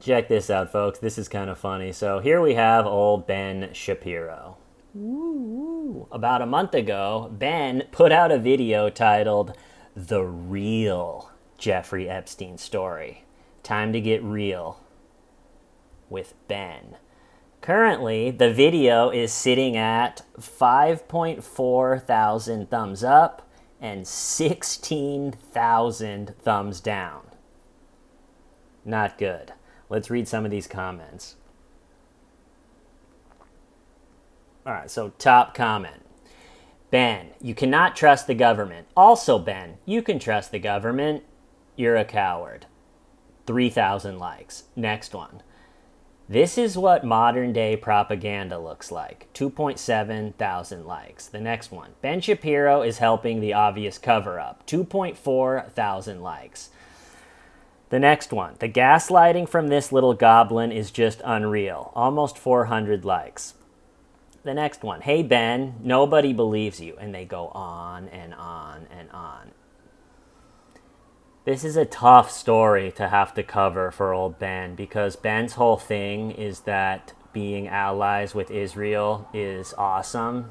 Check this out, folks. This is kind of funny. So here we have old Ben Shapiro. Woo. About a month ago, Ben put out a video titled The Real Jeffrey Epstein Story. Time to get real with Ben. Currently, the video is sitting at 5.4 thousand thumbs up and 16,000 thumbs down. Not good. Let's read some of these comments. All right, so top comment. Ben, you cannot trust the government. Also, Ben, you can trust the government. You're a coward. 3,000 likes. Next one. This is what modern day propaganda looks like. 2.7 thousand likes. The next one. Ben Shapiro is helping the obvious cover up. 2.4 thousand likes. The next one. The gaslighting from this little goblin is just unreal. Almost 400 likes. The next one. Hey Ben, nobody believes you. And they go on and on and on. This is a tough story to have to cover for old Ben, because Ben's whole thing is that being allies with Israel is awesome,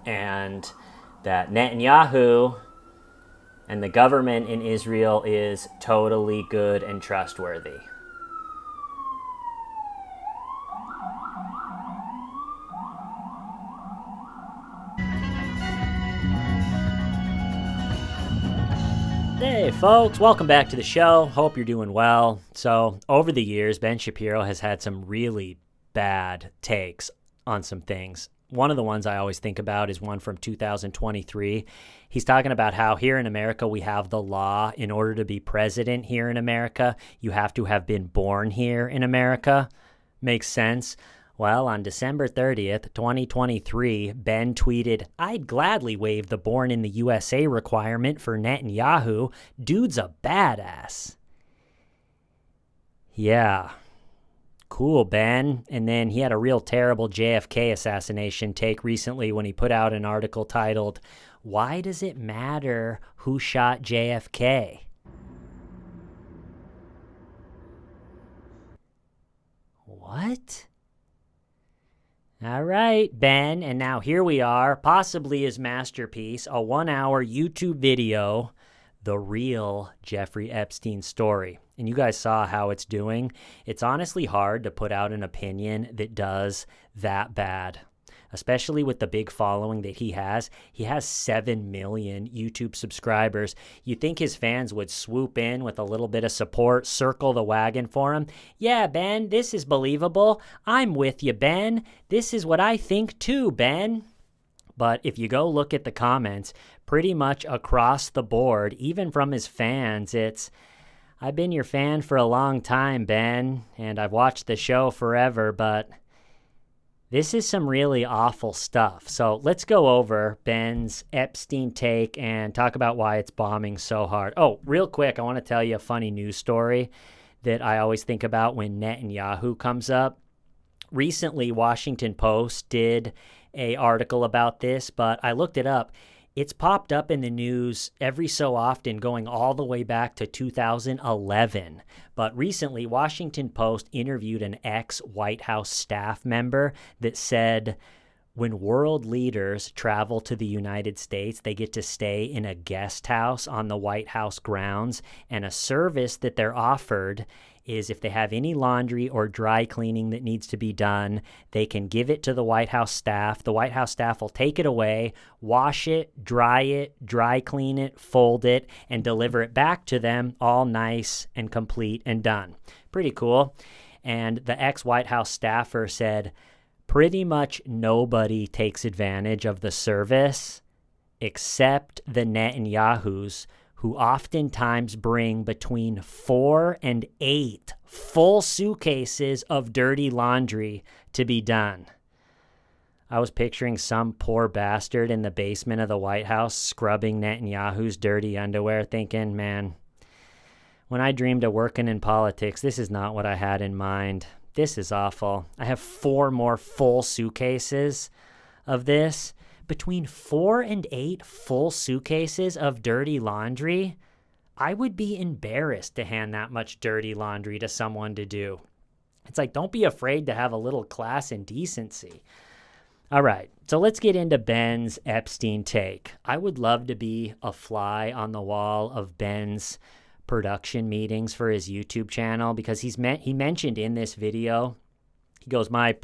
and that Netanyahu and the government in Israel is totally good and trustworthy. Hey folks, welcome back to the show. Hope you're doing well. So over the years, Ben Shapiro has had some really bad takes on some things. One of the ones I always think about is one from 2023. He's talking about how here in America we have the law. In order to be president here in America, you have to have been born here in America. Makes sense. Well, on December 30th, 2023, Ben tweeted, "I'd gladly waive the born in the USA requirement for Netanyahu. Dude's a badass." Yeah. Cool, Ben. And then he had a real terrible JFK assassination take recently when he put out an article titled, "Why Does It Matter Who Shot JFK?" What? All right, Ben, and now here we are, possibly his masterpiece, a 1-hour YouTube video, The Real Jeffrey Epstein Story. And you guys saw how it's doing. It's honestly hard to put out an opinion that does that bad, especially with the big following that he has. He has 7 million YouTube subscribers. You think his fans would swoop in with a little bit of support, circle the wagon for him? Yeah, Ben, this is believable. I'm with you, Ben. This is what I think too, Ben. But if you go look at the comments, pretty much across the board, even from his fans, it's, "I've been your fan for a long time, Ben, and I've watched the show forever, but this is some really awful stuff." So let's go over Ben's Epstein take and talk about why it's bombing so hard. Oh, real quick, I want to tell you a funny news story that I always think about when Netanyahu comes up. Recently, Washington Post did an article about this, but I looked it up. It's popped up in the news every so often, going all the way back to 2011. But recently, Washington Post interviewed an ex-White House staff member that said when world leaders travel to the United States, they get to stay in a guest house on the White House grounds, and a service that they're offered is if they have any laundry or dry cleaning that needs to be done, they can give it to the White House staff. The White House staff will take it away, wash it, dry clean it, fold it, and deliver it back to them all nice and complete and done. Pretty cool. And the ex-White House staffer said, pretty much nobody takes advantage of the service except the Netanyahus, who oftentimes bring between 4 and 8 full suitcases of dirty laundry to be done. I was picturing some poor bastard in the basement of the White House scrubbing Netanyahu's dirty underwear, thinking, man, when I dreamed of working in politics, this is not what I had in mind. This is awful. I have 4 more full suitcases of this. Between 4 and 8 full suitcases of dirty laundry, I would be embarrassed to hand that much dirty laundry to someone to do. It's like, don't be afraid to have a little class and decency. All right, so let's get into Ben's Epstein take. I would love to be a fly on the wall of Ben's production meetings for his YouTube channel, because he mentioned in this video, he goes, my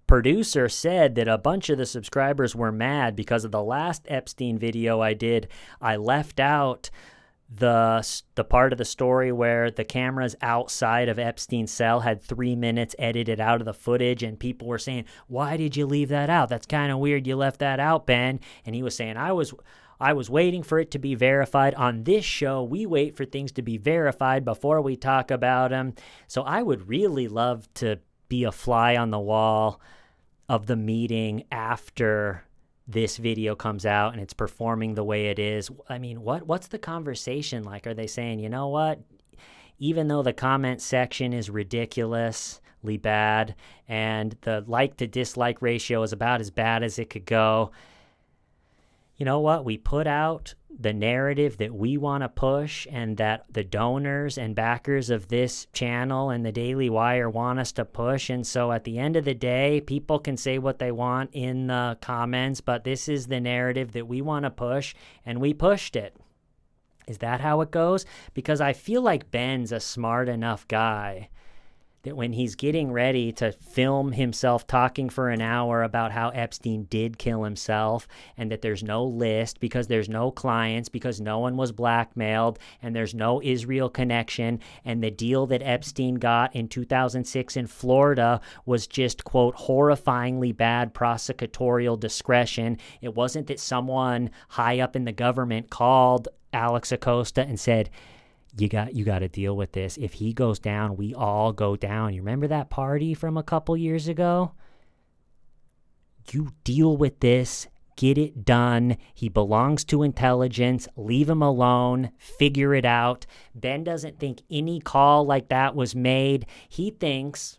producer said that a bunch of the subscribers were mad because of the last Epstein video I did. I left out the part of the story where the cameras outside of Epstein's cell had 3 minutes edited out of the footage, and people were saying, why did you leave that out? That's kind of weird you left that out, Ben. And he was saying, I was waiting for it to be verified. On this show, we wait for things to be verified before we talk about them. So I would really love to be a fly on the wall of the meeting after this video comes out and it's performing the way it is. I mean, what's the conversation like? Are they saying, you know what? Even though the comment section is ridiculously bad and the like to dislike ratio is about as bad as it could go, you know what? We put out the narrative that we want to push and that the donors and backers of this channel and the Daily Wire want us to push. And so at the end of the day, people can say what they want in the comments, but this is the narrative that we want to push, and we pushed it. Is that how it goes? Because I feel like Ben's a smart enough guy that when he's getting ready to film himself talking for an hour about how Epstein did kill himself and that there's no list because there's no clients, because no one was blackmailed, and there's no Israel connection, and the deal that Epstein got in 2006 in Florida was just, quote, horrifyingly bad prosecutorial discretion. It wasn't that someone high up in the government called Alex Acosta and said, you got to deal with this. If he goes down, we all go down. You remember that party from a couple years ago? You deal with this. Get it done. He belongs to intelligence. Leave him alone. Figure it out. Ben doesn't think any call like that was made. He thinks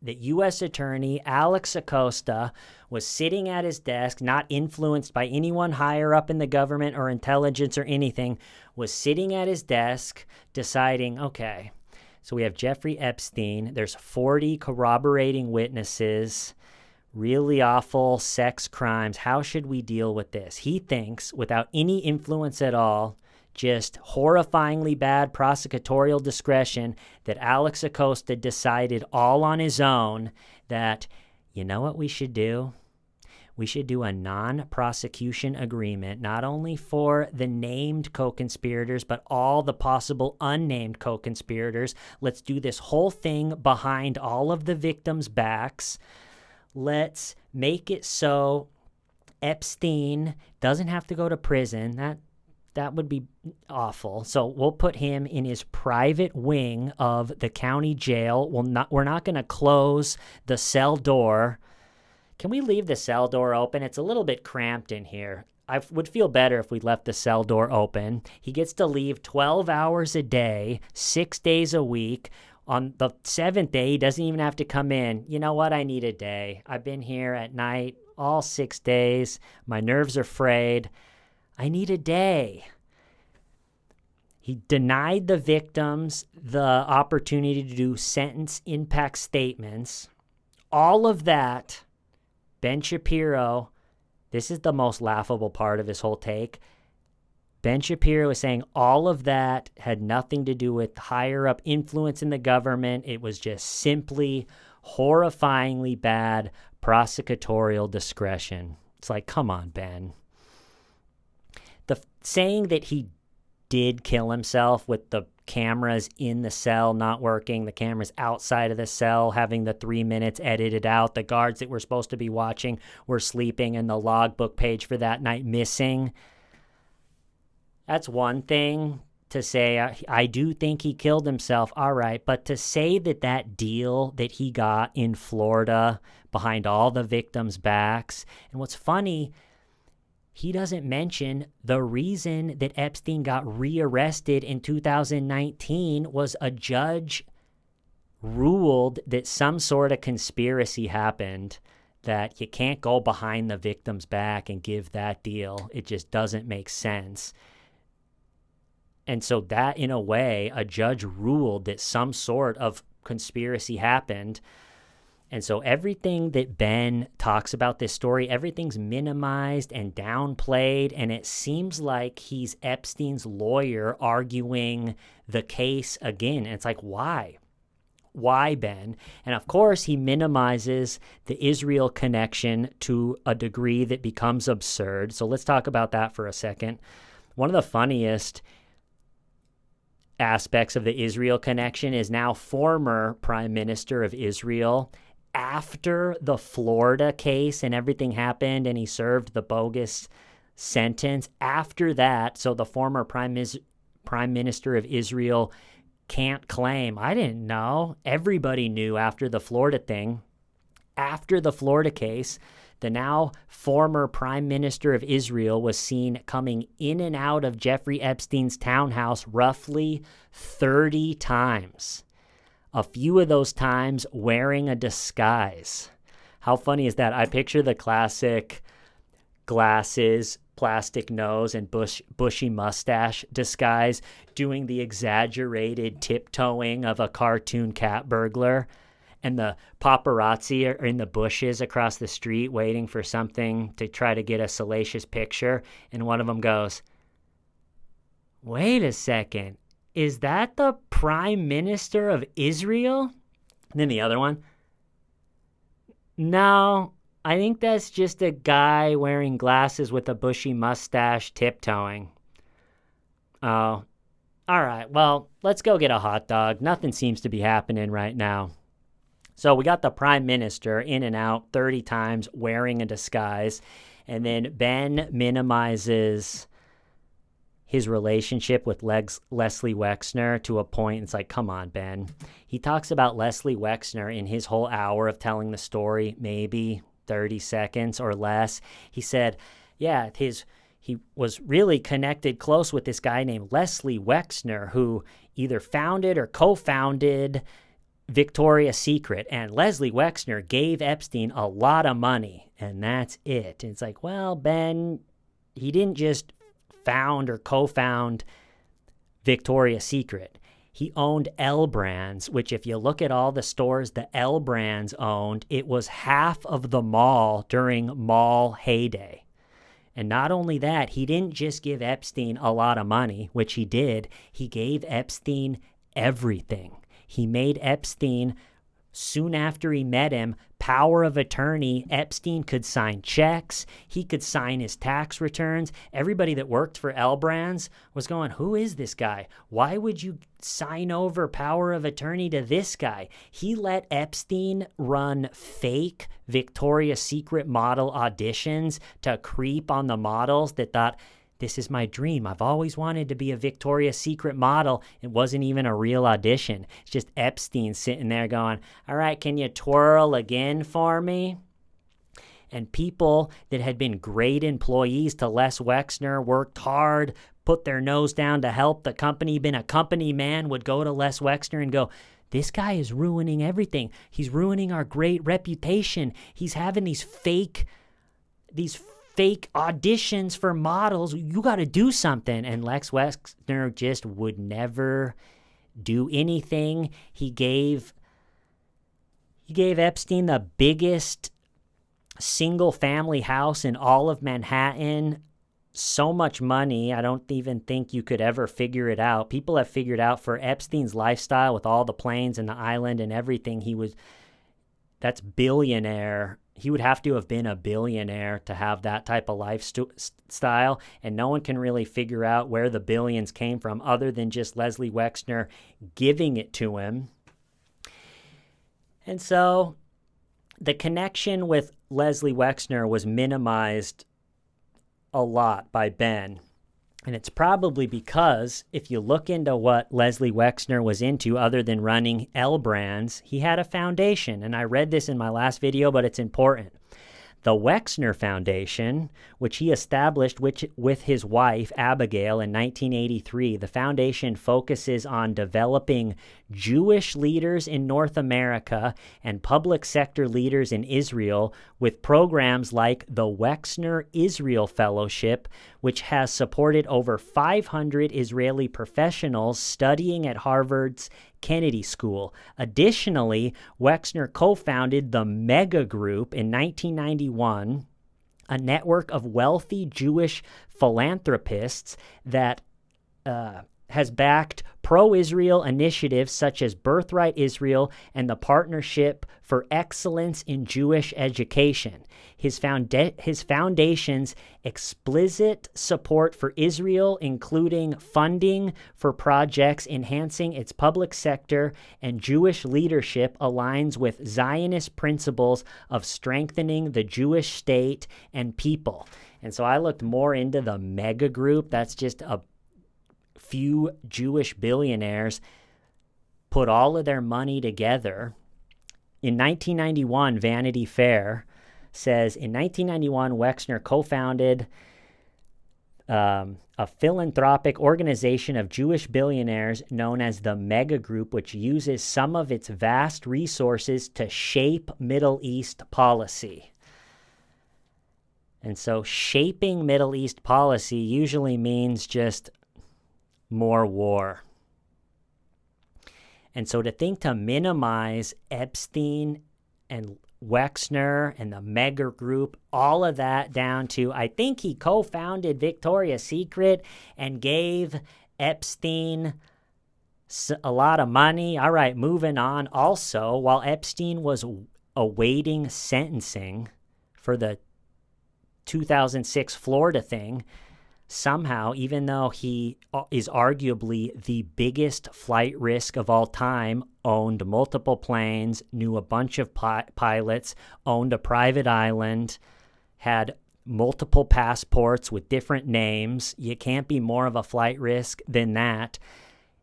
that U.S. Attorney Alex Acosta was sitting at his desk, not influenced by anyone higher up in the government or intelligence or anything, was sitting at his desk deciding, okay, so we have Jeffrey Epstein. There's 40 corroborating witnesses, really awful sex crimes. How should we deal with this? He thinks, without any influence at all, just horrifyingly bad prosecutorial discretion, that Alex Acosta decided all on his own that, you know what we should do? We should do a non-prosecution agreement, not only for the named co-conspirators, but all the possible unnamed co-conspirators. Let's do this whole thing behind all of the victims' backs. Let's make it so Epstein doesn't have to go to prison. That would be awful. So we'll put him in his private wing of the county jail. We're not going to close the cell door. Can we leave the cell door open? It's a little bit cramped in here. I would feel better if we left the cell door open. He gets to leave 12 hours a day, 6 days a week. On the 7th day, he doesn't even have to come in. You know what? I need a day. I've been here at night all 6 days. My nerves are frayed. I need a day. He denied the victims the opportunity to do sentence impact statements. All of that, Ben Shapiro, this is the most laughable part of his whole take. Ben Shapiro is saying all of that had nothing to do with higher up influence in the government. It was just simply horrifyingly bad prosecutorial discretion. It's like, come on, Ben. Saying that he did kill himself with the cameras in the cell not working, the cameras outside of the cell having the 3 minutes edited out, the guards that were supposed to be watching were sleeping, and the logbook page for that night missing. That's one thing to say. I do think he killed himself, all right, but to say that deal that he got in Florida behind all the victims' backs, and what's funny, he doesn't mention the reason that Epstein got rearrested in 2019 was a judge ruled that some sort of conspiracy happened, that you can't go behind the victim's back and give that deal. It just doesn't make sense. And so that, in a way, a judge ruled that some sort of conspiracy happened. And so everything that Ben talks about this story, everything's minimized and downplayed. And it seems like he's Epstein's lawyer arguing the case again. And it's like, why? Why, Ben? And of course, he minimizes the Israel connection to a degree that becomes absurd. So let's talk about that for a second. One of the funniest aspects of the Israel connection is now former Prime Minister of Israel, after the Florida case and everything happened and he served the bogus sentence. After that, so the former Prime Minister of Israel can't claim, I didn't know. Everybody knew after the Florida thing. After the Florida case, the now former Prime Minister of Israel was seen coming in and out of Jeffrey Epstein's townhouse roughly 30 times. A few of those times wearing a disguise. How funny is that? I picture the classic glasses, plastic nose, and bushy mustache disguise doing the exaggerated tiptoeing of a cartoon cat burglar. And the paparazzi are in the bushes across the street waiting for something to try to get a salacious picture. And one of them goes, "Wait a second, is that the Prime Minister of Israel?" And then the other one, "No, I think that's just a guy wearing glasses with a bushy mustache tiptoeing." Oh, all right, well, let's go get a hot dog. Nothing seems to be happening right now. So we got the Prime Minister in and out 30 times wearing a disguise. And then Ben minimizes his relationship with Leslie Wexner to a point. It's like, come on, Ben. He talks about Leslie Wexner in his whole hour of telling the story, maybe 30 seconds or less. He said, yeah, he was really connected close with this guy named Leslie Wexner, who either founded or co-founded Victoria's Secret, and Leslie Wexner gave Epstein a lot of money, and that's it. And it's like, well, Ben, he didn't just found or co-found Victoria's Secret. He owned L Brands, which if you look at all the stores the L Brands owned, it was half of the mall during mall heyday. And not only that, he didn't just give Epstein a lot of money, which he did. He gave Epstein everything. He made Epstein, soon after he met him, power of attorney. Epstein could sign checks. He could sign his tax returns. Everybody that worked for L Brands was going, who is this guy? Why would you sign over power of attorney to this guy? He let Epstein run fake Victoria's Secret model auditions to creep on the models that thought, this is my dream. I've always wanted to be a Victoria's Secret model. It wasn't even a real audition. It's just Epstein sitting there going, all right, can you twirl again for me? And people that had been great employees to Les Wexner, worked hard, put their nose down to help the company, been a company man, would go to Les Wexner and go, this guy is ruining everything. He's ruining our great reputation. He's having these fake auditions for models. You got to do something. And Lex Wexner just would never do anything. He gave Epstein the biggest single family house in all of Manhattan. So much money, I don't even think you could ever figure it out. People have figured out for Epstein's lifestyle with all the planes and the island and everything, that's billionaire. He would have to have been a billionaire to have that type of lifestyle, and no one can really figure out where the billions came from other than just Leslie Wexner giving it to him. And so the connection with Leslie Wexner was minimized a lot by Ben. And it's probably because if you look into what Leslie Wexner was into other than running L Brands, he had a foundation. And I read this in my last video, but it's important. The Wexner Foundation, which he established with his wife, Abigail, in 1983, the foundation focuses on developing Jewish leaders in North America and public sector leaders in Israel with programs like the Wexner Israel Fellowship, which has supported over 500 Israeli professionals studying at Harvard's Kennedy School. Additionally, Wexner co-founded the Mega Group in 1991, a network of wealthy Jewish philanthropists that has backed pro-Israel initiatives such as Birthright Israel and the Partnership for Excellence in Jewish Education. His foundation's explicit support for Israel, including funding for projects enhancing its public sector and Jewish leadership, aligns with Zionist principles of strengthening the Jewish state and people. And so I looked more into the Mega Group. That's just a few Jewish billionaires put all of their money together. In 1991, Vanity Fair says, in 1991, Wexner co-founded a philanthropic organization of Jewish billionaires known as the Mega Group, which uses some of its vast resources to shape Middle East policy. And so shaping Middle East policy usually means just more war. And so to minimize Epstein and Wexner and the Mega Group, all of that down to, I think he co-founded Victoria's Secret and gave Epstein a lot of money. All right, moving on. Also, while Epstein was awaiting sentencing for the 2006 Florida thing, somehow, even though he is arguably the biggest flight risk of all time, owned multiple planes, knew a bunch of pilots, owned a private island, had multiple passports with different names, you can't be more of a flight risk than that.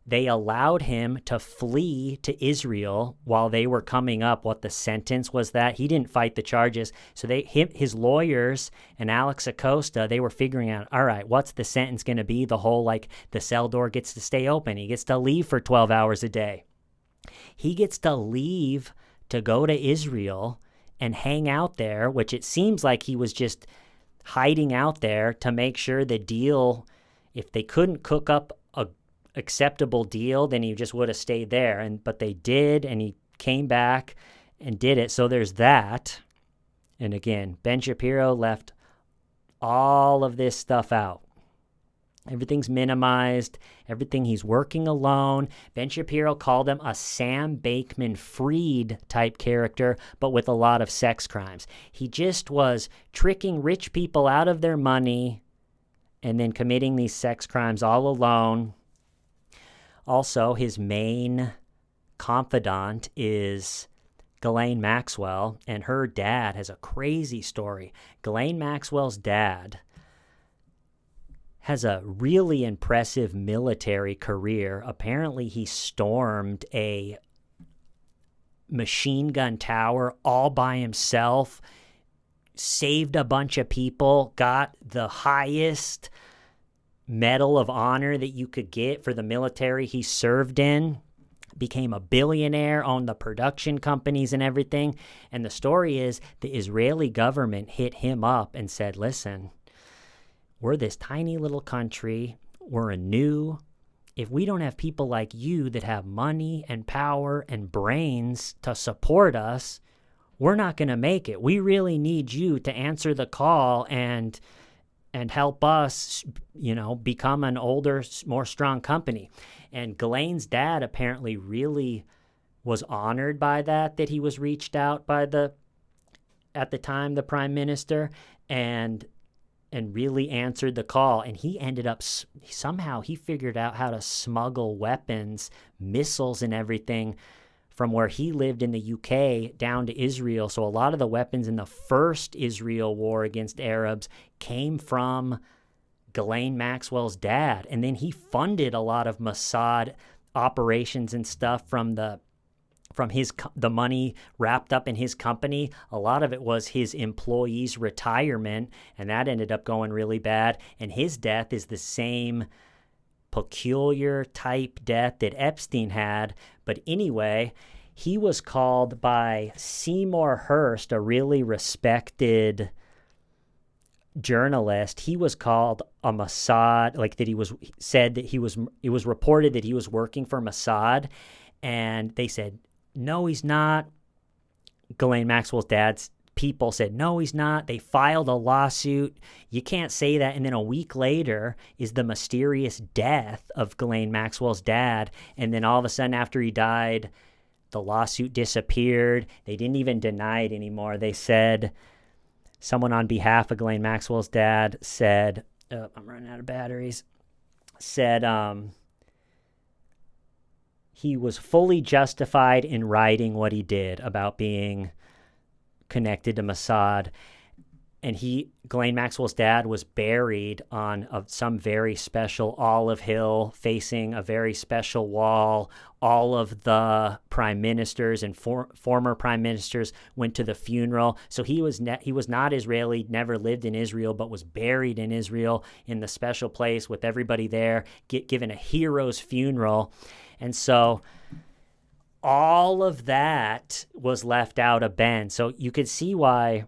They allowed him to flee to Israel while they were coming up what the sentence was that. He didn't fight the charges. So his lawyers and Alex Acosta, they were figuring out, all right, what's the sentence going to be? The whole, like, the cell door gets to stay open. He gets to leave for 12 hours a day. He gets to leave to go to Israel and hang out there, which it seems like he was just hiding out there to make sure the deal, if they couldn't cook up a acceptable deal, then he just would have stayed there. But they did, and he came back and did it. So there's that. And again, Ben Shapiro left all of this stuff out. Everything's minimized. Everything, he's working alone. Ben Shapiro called him a Sam Bankman-Fried type character, but with a lot of sex crimes. He just was tricking rich people out of their money and then committing these sex crimes all alone. Also, his main confidant is Ghislaine Maxwell, and her dad has a crazy story. Ghislaine Maxwell's dad has a really impressive military career. Apparently, he stormed a machine gun tower all by himself, saved a bunch of people, got the highest Medal of Honor that you could get for the military he served in, became a billionaire, owned the production companies and everything. And the story is the Israeli government hit him up and said, listen, we're this tiny little country. We're if we don't have people like you that have money and power and brains to support us, we're not going to make it. We really need you to answer the call and help us, become an older, more strong company. And Ghislaine's dad apparently really was honored by that he was reached out by at the time, the prime minister, and really answered the call. And he ended up, somehow he figured out how to smuggle weapons, missiles and everything from where he lived in the UK down to Israel. So a lot of the weapons in the first Israel war against Arabs came from Ghislaine Maxwell's dad. And then he funded a lot of Mossad operations and stuff from the from the money wrapped up in his company. A lot of it was his employees' retirement, and that ended up going really bad. And his death is the same peculiar type death that Epstein had. But anyway, he was called by Seymour Hersh, a really respected journalist. He was called a Mossad, like that it was reported that he was working for Mossad, and they said, no, he's not. Ghislaine Maxwell's dad's people said, no, he's not. They filed a lawsuit. You can't say that. And then a week later is the mysterious death of Ghislaine Maxwell's dad. And then all of a sudden after he died, the lawsuit disappeared. They didn't even deny it anymore. They said, someone on behalf of Ghislaine Maxwell's dad said, I'm running out of batteries, said he was fully justified in writing what he did about being connected to Mossad. And Ghislaine Maxwell's dad was buried on some very special olive hill facing a very special wall. All of the prime ministers and former prime ministers went to the funeral. So he was not Israeli, never lived in Israel, but was buried in Israel in the special place with everybody there, given a hero's funeral. And so all of that was left out of Ben. So you could see why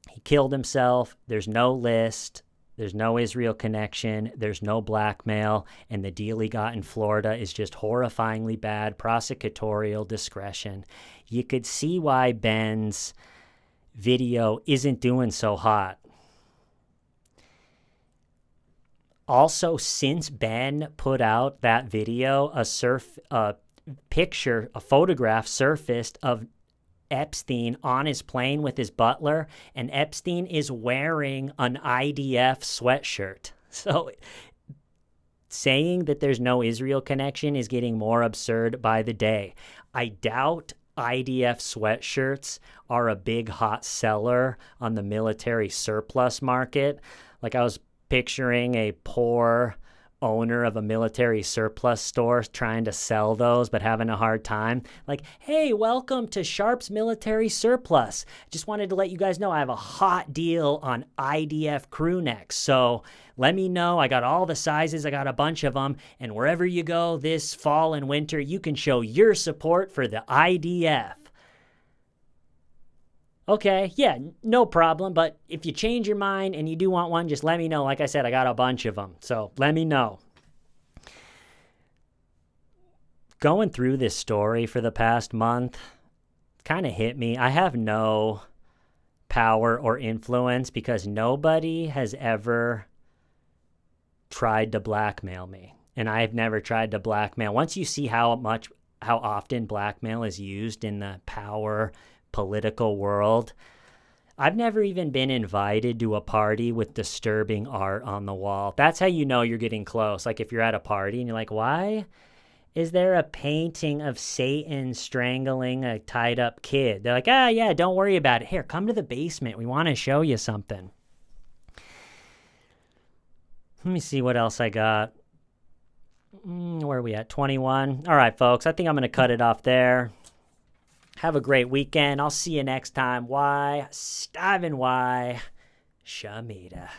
he killed himself. There's no list. There's no Israel connection. There's no blackmail. And the deal he got in Florida is just horrifyingly bad prosecutorial discretion. You could see why Ben's video isn't doing so hot. Also, since Ben put out that video, a photograph surfaced of Epstein on his plane with his butler, and Epstein is wearing an IDF sweatshirt. So saying that there's no Israel connection is getting more absurd by the day. I doubt IDF sweatshirts are a big hot seller on the military surplus market. Like, I was picturing a poor owner of a military surplus store trying to sell those but having a hard time. Like, hey, welcome to Sharp's Military Surplus. Just wanted to let you guys know I have a hot deal on IDF crew necks. So let me know. I got all the sizes. I got a bunch of them. And wherever you go this fall and winter, you can show your support for the IDF. Okay, yeah, no problem. But if you change your mind and you do want one, just let me know. Like I said, I got a bunch of them. So let me know. Going through this story for the past month kind of hit me. I have no power or influence because nobody has ever tried to blackmail me. And I've never tried to blackmail. Once you see how often blackmail is used in the power political world, I've never even been invited to a party with disturbing art on the wall. That's how you know you're getting close. Like if you're at a party and you're like, why is there a painting of Satan strangling a tied up kid? They're like, yeah, don't worry about it. Here, come to the basement. We want to show you something. Let me see what else I got. Where are we at? 21. All right, folks. I think I'm going to cut it off there. Have a great weekend. I'll see you next time. Why? Shavin' why? Shamita.